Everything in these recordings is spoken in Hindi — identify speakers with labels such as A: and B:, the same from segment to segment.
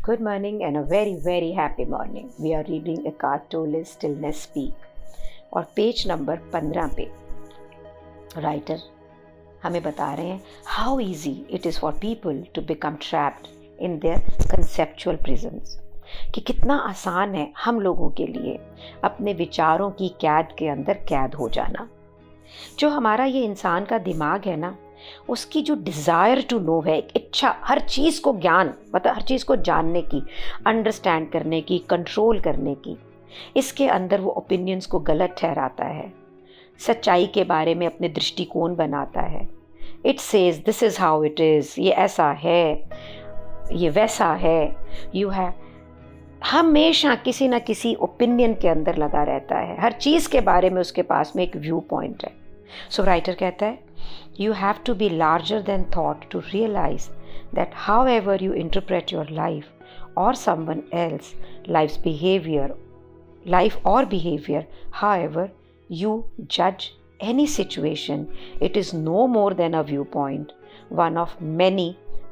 A: Good morning and a very very happy morning. We are reading Eckhart Tolle's Stillness Speak और पेज नंबर 15 पे राइटर हमें बता रहे हैं how easy it is for people to become trapped in their conceptual prisons, कि कितना आसान है हम लोगों के लिए अपने विचारों की कैद के अंदर कैद हो जाना। जो हमारा ये इंसान का दिमाग है ना, उसकी जो डिज़ायर टू नो है, एक इच्छा हर चीज़ को ज्ञान मतलब हर चीज़ को जानने की, अंडरस्टैंड करने की, कंट्रोल करने की, इसके अंदर वो ओपिनियंस को गलत ठहराता है, सच्चाई के बारे में अपने दृष्टिकोण बनाता है। It says this is how it is, ये ऐसा है, ये वैसा है, यू हैव हमेशा किसी ना किसी ओपिनियन के अंदर लगा रहता है। हर चीज़ के बारे में उसके पास में एक व्यू पॉइंट है। सो राइटर कहता है you have to be larger than thought to realize that however you interpret your life or someone else life or behavior, however you judge any situation, it is no more than a viewpoint, one of many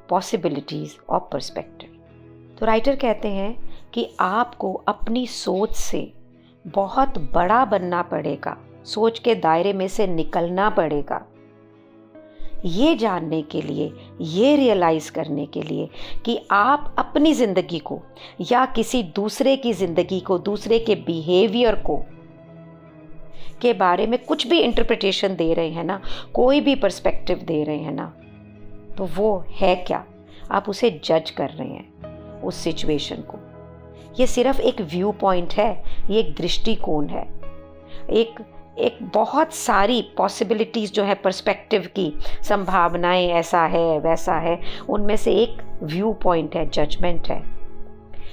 A: possibilities or perspective. तो राइटर कहते हैं कि आपको अपनी सोच से बहुत बड़ा बनना पड़ेगा, सोच के दायरे में से निकलना पड़ेगा, ये जानने के लिए, ये रियलाइज़ करने के लिए कि आप अपनी ज़िंदगी को या किसी दूसरे की ज़िंदगी को, दूसरे के बिहेवियर को के बारे में कुछ भी इंटरप्रिटेशन दे रहे हैं ना, कोई भी पर्सपेक्टिव दे रहे हैं ना, तो वो है क्या? आप उसे जज कर रहे हैं, उस सिचुएशन को। ये सिर्फ एक व्यू पॉइंट है, ये एक दृष्टिकोण है, एक बहुत सारी पॉसिबिलिटीज़ जो है पर्सपेक्टिव की, संभावनाएं, ऐसा है वैसा है, उनमें से एक व्यू पॉइंट है, जजमेंट है।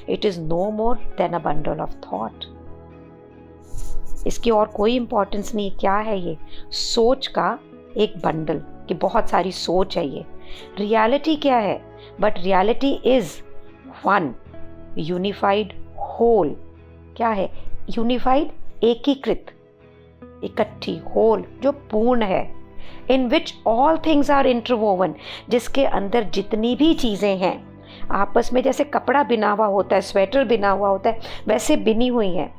A: It is no more than a bundle of thought. इसकी और कोई इम्पोर्टेंस नहीं। क्या है ये? सोच का एक बंडल, कि बहुत सारी सोच है ये। रियलिटी क्या है? But reality is one unified whole. क्या है? यूनिफाइड, एकीकृत, इकट्ठी, होल, जो पूर्ण है। In which all things are interwoven, जिसके अंदर जितनी भी चीज़ें हैं आपस में, जैसे कपड़ा बिना हुआ होता है, स्वेटर बिना हुआ होता है, वैसे बिनी हुई हैं।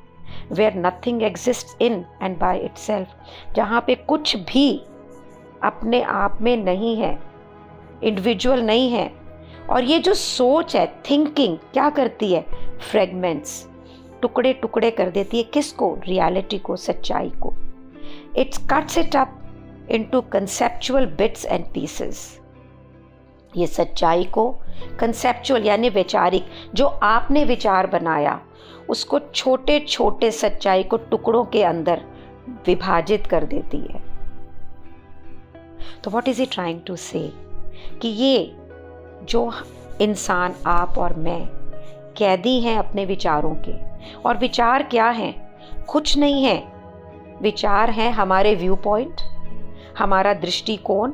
A: Where nothing exist in and by itself, जहाँ पे कुछ भी अपने आप में नहीं है, इंडिविजुअल नहीं है। और ये जो सोच है, थिंकिंग, क्या करती है? फ्रेगमेंट्स, टुकड़े टुकड़े कर देती है। किसको? रियलिटी को, सच्चाई को। It cuts it up into conceptual bits and pieces. ये सच्चाई को conceptual यानी वैचारिक, जो आपने विचार बनाया, उसको छोटे छोटे सच्चाई को टुकड़ों के अंदर विभाजित कर देती है। तो what is he trying to say? कि ये जो इंसान, आप और मैं, कैदी हैं अपने विचारों के। और विचार क्या हैं? कुछ नहीं है। विचार हैं हमारे व्यू पॉइंट, हमारा दृष्टिकोण,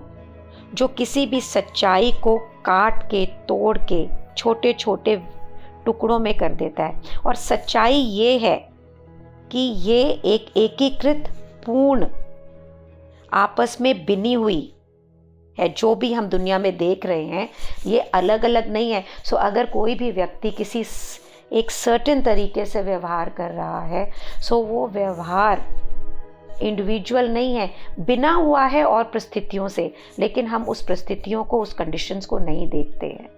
A: जो किसी भी सच्चाई को काट के, तोड़ के, छोटे छोटे टुकड़ों में कर देता है। और सच्चाई ये है कि ये एक एकीकृत, पूर्ण, आपस में बिनी हुई है। जो भी हम दुनिया में देख रहे हैं ये अलग अलग नहीं है। सो अगर कोई भी व्यक्ति किसी एक सर्टेन तरीके से व्यवहार कर रहा है, सो वो व्यवहार इंडिविजुअल नहीं है, बिना हुआ है और परिस्थितियों से, लेकिन हम उस परिस्थितियों को, उस कंडीशंस को नहीं देखते हैं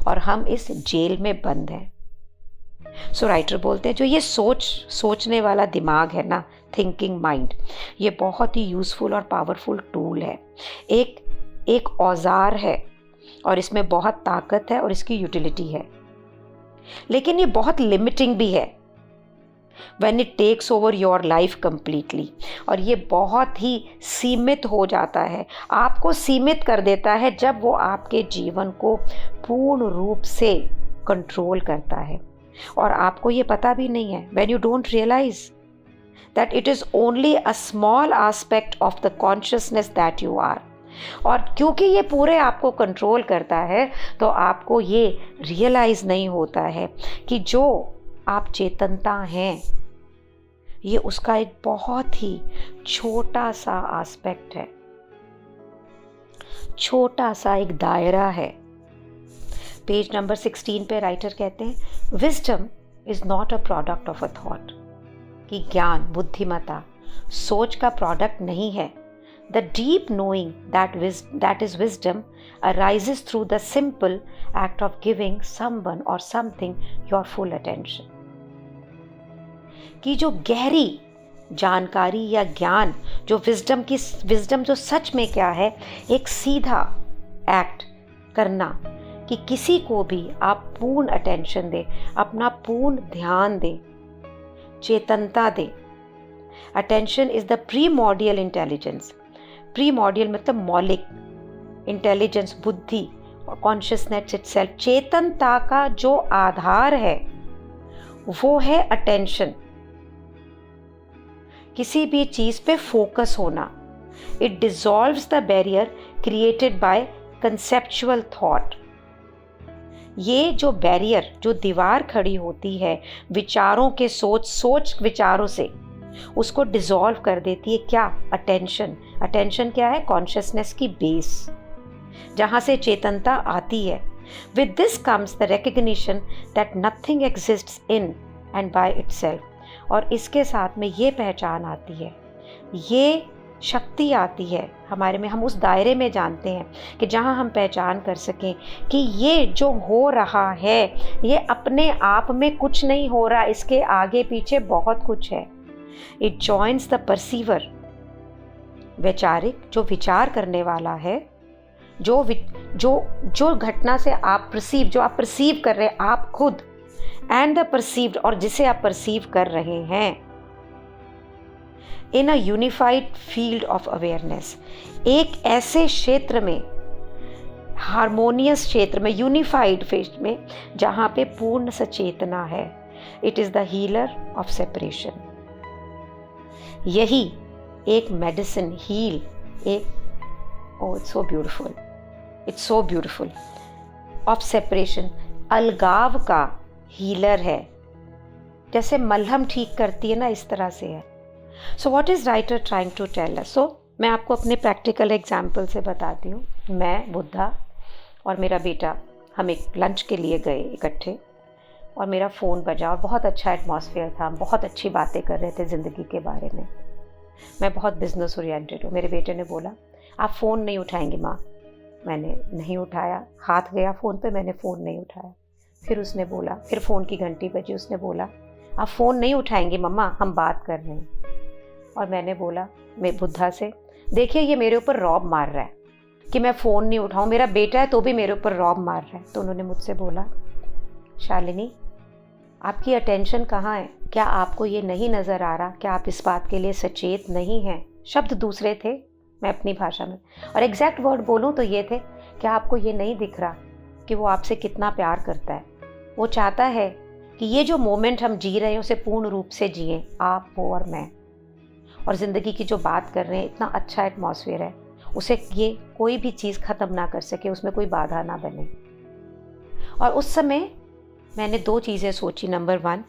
A: और हम इस जेल में बंद हैं। सो राइटर बोलते हैं जो ये सोचने वाला दिमाग है ना, थिंकिंग माइंड, ये बहुत ही यूज़फुल और पावरफुल टूल है, एक औजार है, और इसमें बहुत ताकत है और इसकी यूटिलिटी है। लेकिन ये बहुत लिमिटिंग भी है when it takes over your life completely, और ये बहुत ही सीमित हो जाता है, आपको सीमित कर देता है जब वो आपके जीवन को पूर्ण रूप से कंट्रोल करता है। और आपको ये पता भी नहीं है, when you don't realize that it is only a small aspect of the consciousness that you are। और क्योंकि ये पूरे आपको कंट्रोल करता है, तो आपको ये रियलाइज़ नहीं होता है कि जो आप चेतनता हैं, ये उसका एक बहुत ही छोटा सा एस्पेक्ट है, छोटा सा एक दायरा है, पेज नंबर 16 पे राइटर कहते हैं wisdom is not a product of a thought, कि ज्ञान, बुद्धिमता सोच का प्रोडक्ट नहीं है. The deep knowing that is wisdom arises through the simple act of giving someone or something your full attention. कि जो गहरी जानकारी या ज्ञान, जो विजडम जो सच में क्या है, एक सीधा एक्ट करना कि किसी को भी आप पूर्ण अटेंशन दें, अपना पूर्ण ध्यान दें, चेतनता दें. Attention is the primordial intelligence. Primordial मतलब मौलिक, इंटेलिजेंस बुद्धि और कॉन्शियसनेस इटसेल्फ, चेतनता का जो आधार है वो है अटेंशन. किसी भी चीज पे फोकस होना. It dissolves the barrier created by conceptual thought. ये जो बैरियर, जो दीवार खड़ी होती है विचारों के सोच विचारों से, उसको डिसॉल्व कर देती है. क्या? अटेंशन. अटेंशन क्या है? कॉन्शियसनेस की बेस, जहाँ से चेतनता आती है. With this comes the recognition that nothing exists in and by itself. और इसके साथ में ये पहचान आती है, ये शक्ति आती है हमारे में. हम उस दायरे में जानते हैं कि जहाँ हम पहचान कर सकें कि ये जो हो रहा है ये अपने आप में कुछ नहीं हो रहा, इसके आगे पीछे बहुत कुछ है. It joins the perceiver. वैचारिक, जो विचार करने वाला है, जो घटना से आप परसीव कर रहे हैं आप खुद, एंड द परसीव्ड, और जिसे आप परसीव कर रहे हैं, in a unified field of awareness. एक ऐसे क्षेत्र में, हार्मोनियस क्षेत्र में, यूनिफाइड फेज में, जहां पे पूर्ण सचेतना है. It is the healer of separation. यही एक मेडिसिन, हील, एक it's so beautiful of separation, अलगाव का हीलर है. जैसे मलहम ठीक करती है ना, इस तरह से है. So what is writer trying to tell us? So मैं आपको अपने प्रैक्टिकल एग्जाम्पल से बताती हूँ. मैं, बुद्धा और मेरा बेटा, हम एक लंच के लिए गए इकट्ठे, और मेरा फ़ोन बजा और बहुत अच्छा एटमॉस्फेयर था. हम बहुत अच्छी बातें कर रहे थे ज़िंदगी के बारे में. मैं बहुत बिजनेस ओरिएंटेड हूँ. मेरे बेटे ने बोला आप फ़ोन नहीं उठाएंगे माँ. मैंने नहीं उठाया, हाथ गया फ़ोन पे, मैंने फ़ोन नहीं उठाया. फिर उसने बोला, फिर फ़ोन की घंटी बजी, उसने बोला आप फ़ोन नहीं उठाएंगे मम्मा, हम बात कर रहे हैं. और मैंने बोला मैं बुद्धा से, देखिए ये मेरे ऊपर रौब मार रहा है कि मैं फ़ोन नहीं उठाऊं, मेरा बेटा है तो भी मेरे ऊपर रौब मार रहा है. तो उन्होंने मुझसे बोला शालिनी आपकी अटेंशन कहाँ है? क्या आपको ये नहीं नज़र आ रहा? क्या आप इस बात के लिए सचेत नहीं हैं? शब्द दूसरे थे, मैं अपनी भाषा में, और एग्जैक्ट वर्ड बोलूँ तो ये थे, क्या आपको ये नहीं दिख रहा कि वो आपसे कितना प्यार करता है? वो चाहता है कि ये जो मोमेंट हम जी रहे हैं उसे पूर्ण रूप से जिए, आप, वो और मैं. और ज़िंदगी की जो बात कर रहे हैं, इतना अच्छा एटमॉस्फेयर है, उसे ये कोई भी चीज़ ख़त्म ना कर सके, उसमें कोई बाधा ना बने. और उस समय मैंने 2 चीज़ें सोची. नंबर 1,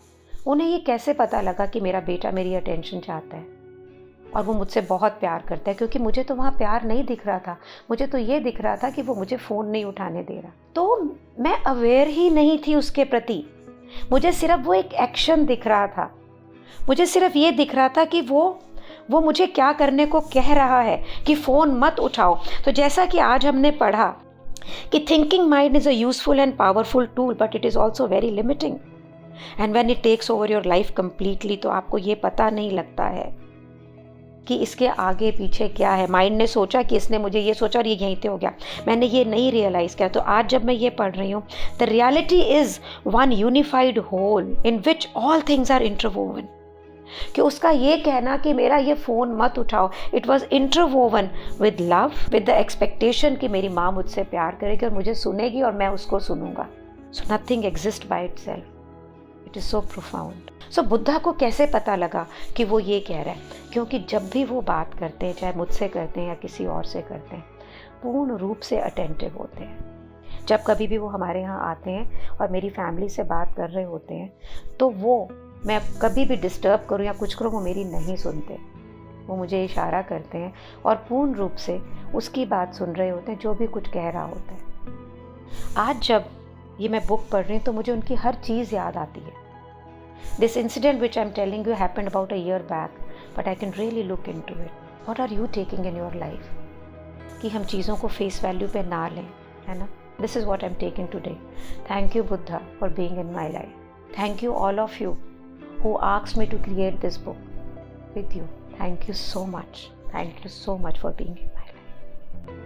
A: उन्हें ये कैसे पता लगा कि मेरा बेटा मेरी अटेंशन चाहता है और वो मुझसे बहुत प्यार करता है, क्योंकि मुझे तो वहाँ प्यार नहीं दिख रहा था. मुझे तो ये दिख रहा था कि वो मुझे फ़ोन नहीं उठाने दे रहा. तो मैं अवेयर ही नहीं थी उसके प्रति. मुझे सिर्फ वो एक एक्शन दिख रहा था. मुझे सिर्फ ये दिख रहा था कि वो मुझे क्या करने को कह रहा है कि फ़ोन मत उठाओ. तो जैसा कि आज हमने पढ़ा कि thinking mind is a useful and powerful tool, but it is also very limiting. And when it takes over your life completely, तो आपको ये पता नहीं लगता है कि इसके आगे पीछे क्या है. माइंड ने सोचा कि इसने मुझे ये सोचा और ये यहीं पे हो गया, मैंने ये नहीं रियलाइज़ किया. तो आज जब मैं ये पढ़ रही हूँ, the reality is one unified whole in which all things are interwoven. कि उसका ये कहना कि मेरा ये फ़ोन मत उठाओ, it was interwoven with love, with the expectation कि मेरी माँ मुझसे प्यार करेगी और मुझे सुनेगी और मैं उसको सुनूंगा. So nothing exist by itself. It is so profound. So Buddha को कैसे पता लगा कि वो ये कह रहा है? क्योंकि जब भी वो बात करते हैं, चाहे मुझसे करते हैं या किसी और से करते हैं, पूर्ण रूप से अटेंटिव होते हैं. जब कभी भी वो हमारे यहाँ आते हैं और मेरी फैमिली से बात कर रहे होते हैं, तो वो, मैं कभी भी डिस्टर्ब करूँ या कुछ करूँ, वो मेरी नहीं सुनते. वो मुझे इशारा करते हैं और पूर्ण रूप से उसकी बात सुन रहे होते हैं जो भी कुछ कह रहा होता है. आज जब ये मैं बुक पढ़ रही हूँ तो मुझे उनकी हर चीज़ याद आती है. This incident which I am telling you happened about a year back, but I can really look in to it. What are you taking in your life? कि हम चीज़ों को फेस वैल्यू पे ना लें, है ना. This is what I am taking today. Thank you Buddha for being in my life. Thank you all of you who asked me to create this book with you. Thank you so much. Thank you so much for being in my life.